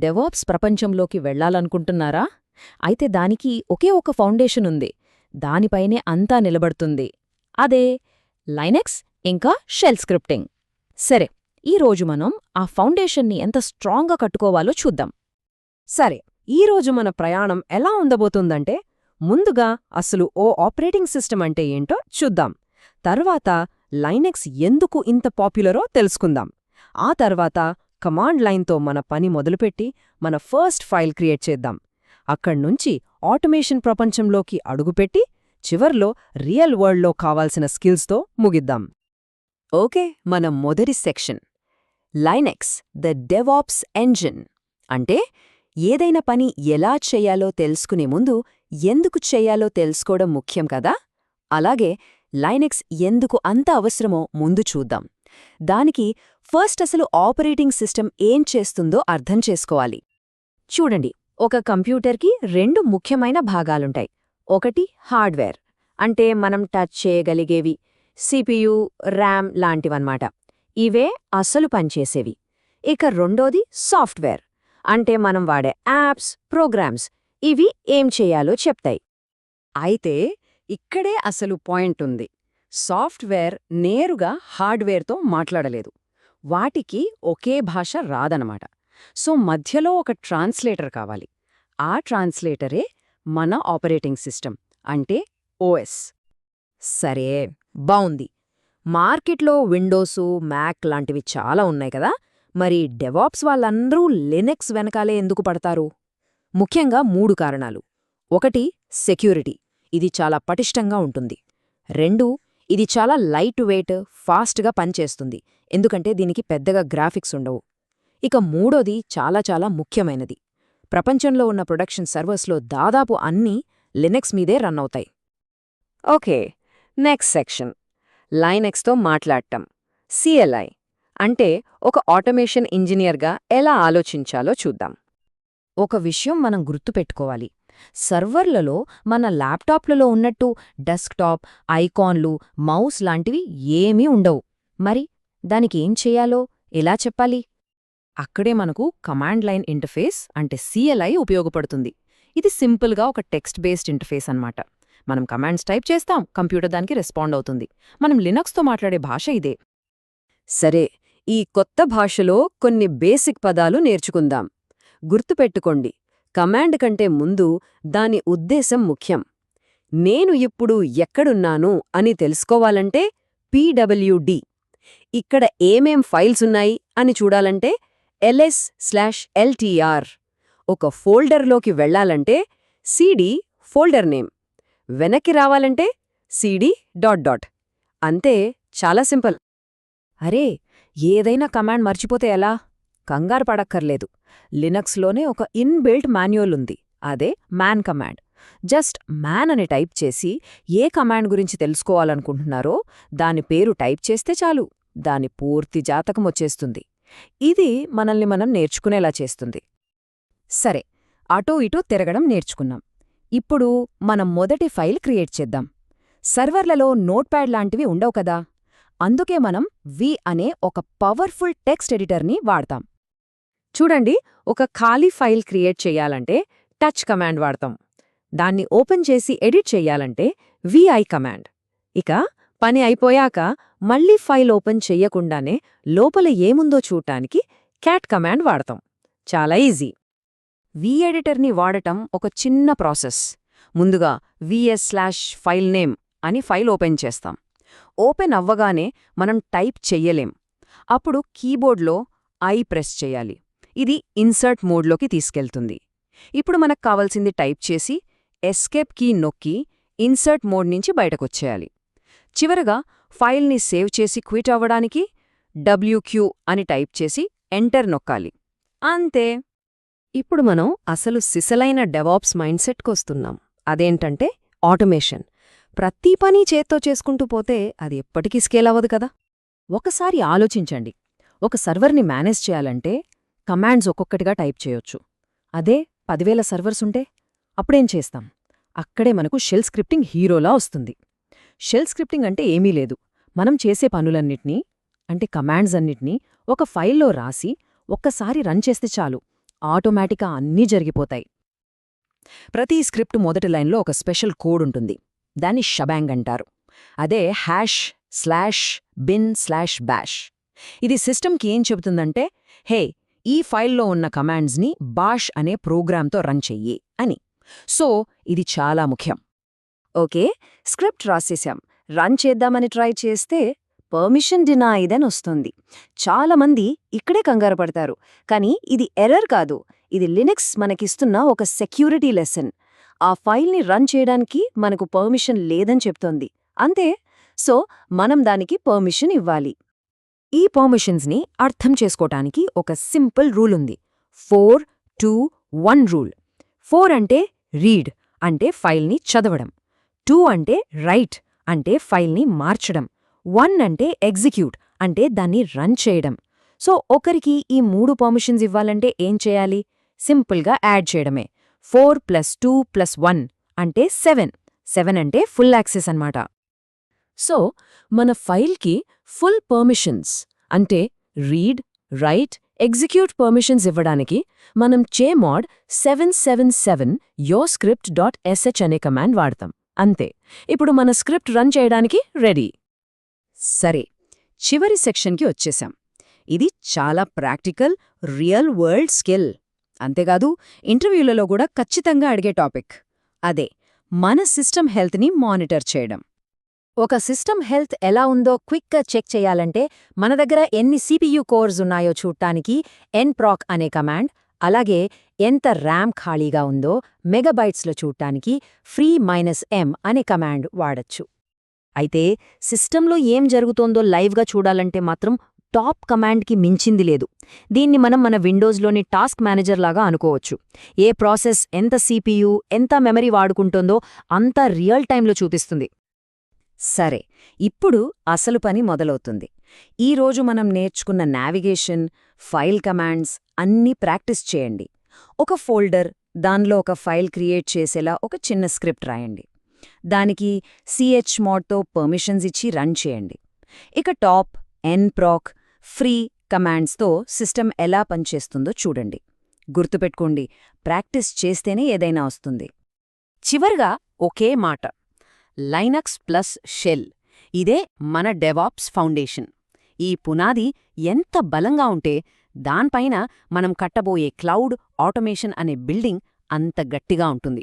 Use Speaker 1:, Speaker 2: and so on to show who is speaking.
Speaker 1: DevOps ప్రపంచంలోకి వెళ్లాలనుకుంటున్నారా? అయితే దానికి ఒకే ఒక ఫౌండేషన్ ఉంది. దానిపైనే అంతా నిలబడుతుంది. అదే లైనెక్స్ ఇంకా షెల్ స్క్రిప్టింగ్. సరే, ఈరోజు మనం ఆ ఫౌండేషన్ని ఎంత స్ట్రాంగ్గా కట్టుకోవాలో చూద్దాం.
Speaker 2: సరే, ఈరోజు మన ప్రయాణం ఎలా ఉండబోతుందంటే, ముందుగా అసలు ఓ ఆపరేటింగ్ సిస్టమ్ అంటే ఏంటో చూద్దాం. తర్వాత లైనెక్స్ ఎందుకు ఇంత పాపులరో తెలుసుకుందాం. ఆ తర్వాత కమాండ్ లైన్తో మన పని మొదలుపెట్టి మన ఫస్ట్ ఫైల్ క్రియేట్ చేద్దాం. అక్కడ్నుంచి ఆటోమేషన్ ప్రపంచంలోకి అడుగుపెట్టి చివర్లో రియల్ వరల్డ్లో కావాల్సిన స్కిల్స్తో ముగిద్దాం. ఓకే, మన మొదటి section Linux the DevOps engine. అంటే ఏదైనా పని ఎలా చెయ్యాలో తెలుసుకునే ముందు ఎందుకు చెయ్యాలో తెలుసుకోవడం ముఖ్యం కదా. అలాగే లైనెక్స్ ఎందుకు అంత అవసరమో ముందు చూద్దాం. దానికి ఫస్ట్ అసలు ఆపరేటింగ్ సిస్టమ్ ఏం చేస్తుందో అర్థం చేసుకోవాలి. చూడండి, ఒక కంప్యూటర్కి రెండు ముఖ్యమైన భాగాలుంటాయి. ఒకటి హార్డ్వేర్, అంటే మనం టచ్ చేయగలిగేవి, సిపియు, ర్యామ్ లాంటివన్నమాట. ఇవే అసలు పనిచేసేవి. ఇక రెండోది సాఫ్ట్వేర్, అంటే మనం వాడే యాప్స్, ప్రోగ్రామ్స్. ఇవి ఏం చేయాలో చెప్తాయి. అయితే ఇక్కడే అసలు పాయింట్ ఉంది. సాఫ్ట్వేర్ నేరుగా హార్డ్వేర్తో మాట్లాడలేదు. వాటికి ఒకే భాష రాదనమాట. సో మధ్యలో ఒక ట్రాన్స్లేటర్ కావాలి. ఆ ట్రాన్స్లేటరే మన ఆపరేటింగ్ సిస్టమ్, అంటే ఓఎస్. సరే, బావుంది. మార్కెట్లో విండోసు, మ్యాక్ లాంటివి చాలా ఉన్నాయి కదా. మరి డెవాప్స్ వాళ్ళందరూ లినక్స్ వెనకాలే ఎందుకు పడతారు? ముఖ్యంగా 3 కారణాలు. 1, సెక్యూరిటీ. ఇది చాలా పటిష్టంగా ఉంటుంది. 2, ఇది చాలా లైట్ వెయిట్, ఫాస్ట్గా పనిచేస్తుంది, ఎందుకంటే దీనికి పెద్దగా గ్రాఫిక్స్ ఉండవు. ఇక మూడోది చాలా చాలా ముఖ్యమైనది. ప్రపంచంలో ఉన్న ప్రొడక్షన్ సర్వర్స్లో దాదాపు అన్నీ లినక్స్ మీదే రన్ అవుతాయి. ఓకే, నెక్స్ట్ సెక్షన్ లైనెక్స్తో మాట్లాడటం. సిఎల్ఐ అంటే ఒక ఆటోమేషన్ ఇంజనీర్గా ఎలా ఆలోచించాలో చూద్దాం. ఒక విషయం మనం గుర్తుపెట్టుకోవాలి. సర్వర్లలో మన ల్యాప్టాప్లలో ఉన్నట్టు డెస్క్టాప్, ఐకాన్లు, మౌస్ లాంటివి ఏమీ ఉండవు. మరి దానికేం చెయ్యాలో ఎలా చెప్పాలి? అక్కడే మనకు కమాండ్ లైన్ ఇంటర్ఫేస్ అంటే సిఎల్ఐ ఉపయోగపడుతుంది. ఇది సింపుల్గా ఒక టెక్స్ట్ బేస్డ్ ఇంటర్ఫేస్ అన్నమాట. మనం కమాండ్స్ టైప్ చేస్తాం, కంప్యూటర్ దానికి రెస్పాండ్ అవుతుంది. మనం లినక్స్తో మాట్లాడే భాష ఇదే. సరే, ఈ కొత్త భాషలో కొన్ని బేసిక్ పదాలు నేర్చుకుందాం. గుర్తుపెట్టుకోండి, కమాండ్ కంటే ముందు దాని ఉద్దేశం ముఖ్యం. నేను ఇప్పుడు ఎక్కడున్నాను అని తెలుసుకోవాలంటే పీడబ్ల్యూడీ. ఇక్కడ ఏమేం ఫైల్స్ ఉన్నాయి అని చూడాలంటే ls/ltr. ఒక ఫోల్డర్లోకి వెళ్లాలంటే cd ఫోల్డర్ నేమ్. వెనక్కి రావాలంటే cd ... అంతే, చాలా సింపుల్. అరే, ఏదైనా కమాండ్ మర్చిపోతే ఎలా? కంగారు పడక్కర్లేదు. లినక్స్లోనే ఒక ఇన్బిల్ట్ మాన్యువల్ ఉంది. అదే మ్యాన్ కమాండ్. జస్ట్ మ్యాన్ అని టైప్ చేసి ఏ కమాండ్ గురించి తెలుసుకోవాలనుకుంటున్నారో దాని పేరు టైప్ చేస్తే చాలు, దాని పూర్తి జాతకం వచ్చేస్తుంది. ఇది మనల్ని మనం నేర్చుకునేలా చేస్తుంది. సరే, అటో ఇటో తిరగడం నేర్చుకున్నాం. ఇప్పుడు మనం మొదటి ఫైల్ క్రియేట్ చేద్దాం. సర్వర్లలో నోట్ప్యాడ్ లాంటివి ఉండవు కదా. అందుకే మనం వి అనే ఒక పవర్ఫుల్ టెక్స్ట్ ఎడిటర్ని వాడతాం. చూడండి, ఒక ఖాళీ ఫైల్ క్రియేట్ చెయ్యాలంటే టచ్ కమాండ్ వాడతాం. దాన్ని ఓపెన్ చేసి ఎడిట్ చెయ్యాలంటే విఐ కమాండ్. ఇక పని అయిపోయాక మళ్ళీ ఫైల్ ఓపెన్ చెయ్యకుండానే లోపల ఏముందో చూడటానికి క్యాట్ కమాండ్ వాడతాం. చాలా ఈజీ. వి ఎడిటర్ని వాడటం ఒక చిన్న ప్రాసెస్. ముందుగా vs/filename అని ఫైల్ ఓపెన్ చేస్తాం. ఓపెన్ అవ్వగానే మనం టైప్ చెయ్యలేం. అప్పుడు కీబోర్డ్లో ఐ ప్రెస్ చెయ్యాలి. ఇది ఇన్సర్ట్ మోడ్లోకి తీసుకెళ్తుంది. ఇప్పుడు మనకు కావాల్సింది టైప్ చేసి ఎస్కేప్ కీ నొక్కి ఇన్సర్ట్ మోడ్ నుంచి బయటకొచ్చేయాలి. చివరగా ఫైల్ని సేవ్ చేసి క్విట్ అవ్వడానికి WQ అని టైప్ చేసి ఎంటర్ నొక్కాలి. అంతే. ఇప్పుడు మనం అసలు సిసలైన డెవాప్స్ మైండ్సెట్కొస్తున్నాం. అదేంటంటే ఆటోమేషన్. ప్రతి పని చేత్తో చేసుకుంటూ పోతే అది ఎప్పటికీ స్కేల్ అవ్వదు కదా. ఒకసారి ఆలోచించండి, ఒక సర్వర్ని మేనేజ్ చేయాలంటే కమాండ్స్ ఒక్కొక్కటిగా టైప్ చేయొచ్చు. అదే 10,000 సర్వర్సుంటే అప్పుడేం చేస్తాం? అక్కడే మనకు షెల్ స్క్రిప్టింగ్ హీరోలా వస్తుంది. షెల్ స్క్రిప్టింగ్ అంటే ఏమీ లేదు. మనం చేసే పనులన్నిటినీ, అంటే కమాండ్స్ అన్నిటినీ ఒక ఫైల్లో రాసి ఒక్కసారి రన్ చేస్తే చాలు, ఆటోమేటిక్గా అన్నీ జరిగిపోతాయి. ప్రతి స్క్రిప్ట్ మొదటి లైన్లో ఒక స్పెషల్ కోడ్ ఉంటుంది. దాన్ని షబాంగ్ అంటారు. అదే #bin/bash. ఇది సిస్టమ్కి ఏం చెబుతుందంటే, హే, ఈ ఫైల్లో ఉన్న కమాండ్స్ని బాష్ అనే ప్రోగ్రాంతో రన్ చెయ్యి అని. సో ఇది చాలా ముఖ్యం.
Speaker 3: ఓకే, స్క్రిప్ట్ రాసేశాం. రన్ చేద్దామని ట్రై చేస్తే పర్మిషన్ డినైడ్ అని వస్తుంది. చాలామంది ఇక్కడే కంగారు పడతారు. కానీ ఇది ఎర్రర్ కాదు, ఇది లినక్స్ మనకిస్తున్న ఒక సెక్యూరిటీ లెసన్. ఆ ఫైల్ని రన్ చేయడానికి మనకు పర్మిషన్ లేదని చెప్తోంది అంతే. సో మనం దానికి పర్మిషన్ ఇవ్వాలి.
Speaker 2: ఈ పర్మిషన్స్ని అర్థం చేసుకోటానికి ఒక సింపుల్ రూల్ ఉంది. 4-2-1 రూల్. 4 అంటే రీడ్, అంటే ఫైల్ని చదవడం. 2 అంటే రైట్, అంటే ఫైల్ని మార్చడం. 1 అంటే ఎగ్జిక్యూట్, అంటే దాన్ని రన్ చేయడం. సో ఒకరికి ఈ 3 పర్మిషన్స్ ఇవ్వాలంటే ఏం చేయాలి? సింపుల్గా యాడ్ చేయడమే. 4+2+1 అంటే 7. 7 అంటే ఫుల్ యాక్సెస్ అన్నమాట. సో మన ఫైల్కి ఫుల్ పర్మిషన్స్ అంటే రీడ్, రైట్, ఎగ్జిక్యూట్ పర్మిషన్స్ ఇవ్వడానికి మనం chmod 777 yourscript.sh అనే కమాండ్ వాడతాం. అంతే. ఇప్పుడు మన స్క్రిప్ట్ రన్ చేయడానికి రెడీ.
Speaker 3: సరే, చివరి సెక్షన్కి వచ్చేశాం. ఇది చాలా ప్రాక్టికల్, రియల్ వరల్డ్ స్కిల్. అంతేకాదు, ఇంటర్వ్యూలలో కూడా ఖచ్చితంగా అడిగే టాపిక్. అదే మన సిస్టమ్ హెల్త్ని మానిటర్ చేయడం. ఒక సిస్టమ్ హెల్త్ ఎలా ఉందో క్విక్గా చెక్ చేయాలంటే మన దగ్గర ఎన్ని CPU కోర్స్ ఉన్నాయో చూడటానికి nproc అనే కమాండ్, అలాగే ఎంత ర్యామ్ ఖాళీగా ఉందో మెగాబైట్స్లో చూడటానికి free-m అనే కమాండ్ వాడచ్చు. అయితే సిస్టంలో ఏం జరుగుతోందో లైవ్గా చూడాలంటే మాత్రం టాప్ కమాండ్కి మించింది లేదు. దీన్ని మనం మన విండోస్లోని టాస్క్ మేనేజర్ లాగా అనుకోవచ్చు. ఏ ప్రాసెస్ ఎంత CPU, ఎంత మెమరీ వాడుకుంటోందో అంతా రియల్ టైంలో చూపిస్తుంది. సరే, ఇప్పుడు అసలు పని మొదలవుతుంది. ఈరోజు మనం నేర్చుకున్న నావిగేషన్, ఫైల్ కమాండ్స్ అన్నీ ప్రాక్టీస్ చేయండి. ఒక ఫోల్డర్, దానిలో ఒక ఫైల్ క్రియేట్ చేసేలా ఒక చిన్న స్క్రిప్ట్ రాయండి. దానికి chmodతో పర్మిషన్స్ ఇచ్చి రన్ చేయండి. ఇక టాప్, nproc, ఫ్రీ కమాండ్స్తో సిస్టమ్ ఎలా పనిచేస్తుందో చూడండి. గుర్తుపెట్టుకోండి, ప్రాక్టీస్ చేస్తేనే ఏదైనా వస్తుంది. చివరగా ఒకే మాట, లైనక్స్ ప్లస్ షెల్. ఇదే మన డెవాప్స్ ఫౌండేషన్. ఈ పునాది ఎంత బలంగా ఉంటే దానిపైన మనం కట్టబోయే క్లౌడ్ ఆటోమేషన్ అనే బిల్డింగ్ అంత గట్టిగా ఉంటుంది.